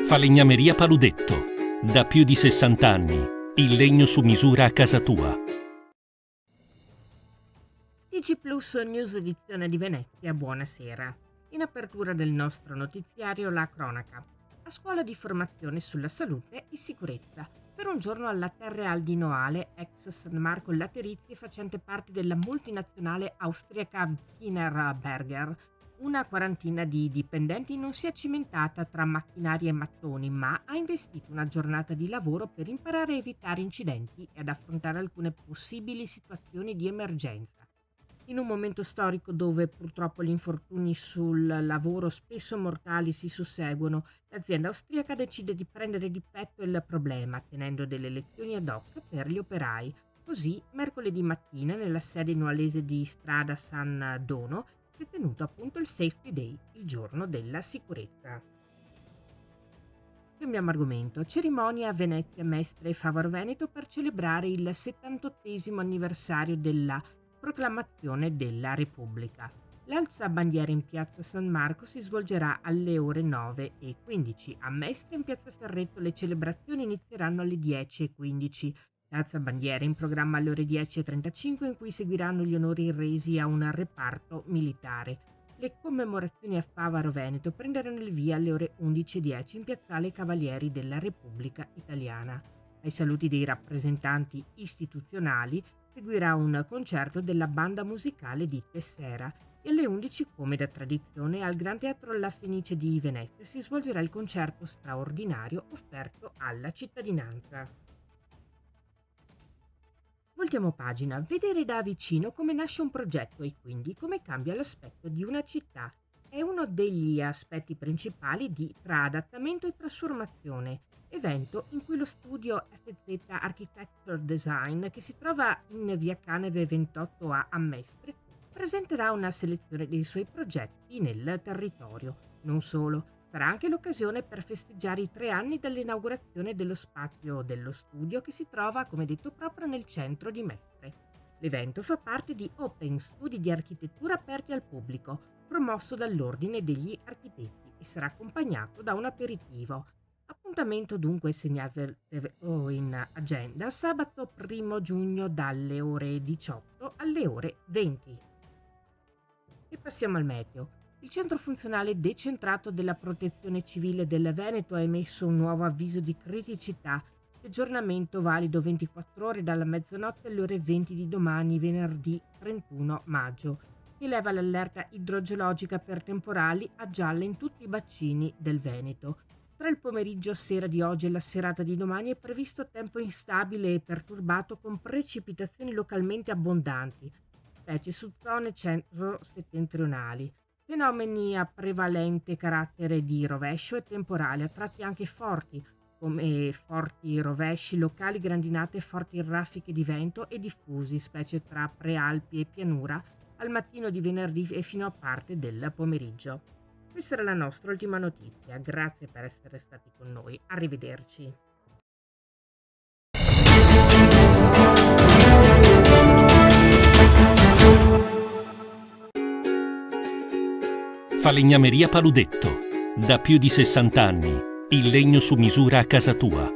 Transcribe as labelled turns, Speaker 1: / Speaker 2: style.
Speaker 1: Falegnameria Paludetto. Da più di 60 anni. Il legno su misura a casa tua.
Speaker 2: TG Plus News edizione di Venezia, buonasera. In apertura del nostro notiziario la cronaca. A scuola di formazione sulla salute e sicurezza. Per un giorno alla Terre Aldinoale, ex San Marco Laterizi, facente parte della multinazionale austriaca Wienerberger, una quarantina di dipendenti non si è cimentata tra macchinari e mattoni, ma ha investito una giornata di lavoro per imparare a evitare incidenti e ad affrontare alcune possibili situazioni di emergenza. In un momento storico dove purtroppo gli infortuni sul lavoro spesso mortali si susseguono, l'azienda austriaca decide di prendere di petto il problema, tenendo delle lezioni ad hoc per gli operai. Così, mercoledì mattina, nella sede nualese di Strada San Dono, si è tenuto appunto il Safety Day, il giorno della sicurezza. Cambiamo argomento. Cerimonia a Venezia Mestre e Favaro Veneto per celebrare il 78° anniversario della proclamazione della Repubblica. L'alzabandiera in piazza San Marco si svolgerà alle ore 9:15. A Mestre in piazza Ferretto le celebrazioni inizieranno alle 10:15. L'alzabandiera in programma alle ore 10:35 in cui seguiranno gli onori resi a un reparto militare. Le commemorazioni a Favaro Veneto prenderanno il via alle ore 11:10 in piazzale Cavalieri della Repubblica Italiana. Ai saluti dei rappresentanti istituzionali seguirà un concerto della banda musicale di Tessera e alle 11, come da tradizione, al Gran Teatro La Fenice di Venezia si svolgerà il concerto straordinario offerto alla cittadinanza. Voltiamo pagina, vedere da vicino come nasce un progetto e quindi come cambia l'aspetto di una città. È uno degli aspetti principali di Tra adattamento e trasformazione, evento in cui lo studio FZ Architecture Design, che si trova in via Caneve 28A a Mestre, presenterà una selezione dei suoi progetti nel territorio. Non solo, sarà anche l'occasione per festeggiare i 3 anni dall'inaugurazione dello spazio dello studio che si trova, come detto, proprio nel centro di Mestre. L'evento fa parte di Open Studi di Architettura aperti al pubblico, promosso dall'Ordine degli Architetti e sarà accompagnato da un aperitivo. Appuntamento dunque segnato in agenda sabato 1 giugno dalle ore 18 alle ore 20. E passiamo al meteo. Il centro funzionale decentrato della Protezione Civile del Veneto ha emesso un nuovo avviso di criticità di aggiornamento valido 24 ore dalla mezzanotte alle ore 20 di domani, venerdì 31 maggio, che eleva l'allerta idrogeologica per temporali a gialla in tutti i bacini del Veneto. Tra il pomeriggio sera di oggi e la serata di domani è previsto tempo instabile e perturbato con precipitazioni localmente abbondanti, specie su zone centro-settentrionali. Fenomeni a prevalente carattere di rovescio e temporale, a tratti anche forti, come forti rovesci locali, grandinate e forti raffiche di vento e diffusi, specie tra prealpi e pianura, al mattino di venerdì e fino a parte del pomeriggio. Questa era la nostra ultima notizia, grazie per essere stati con noi, arrivederci.
Speaker 1: Falegnameria Paludetto. Da più di 60 anni. Il legno su misura a casa tua.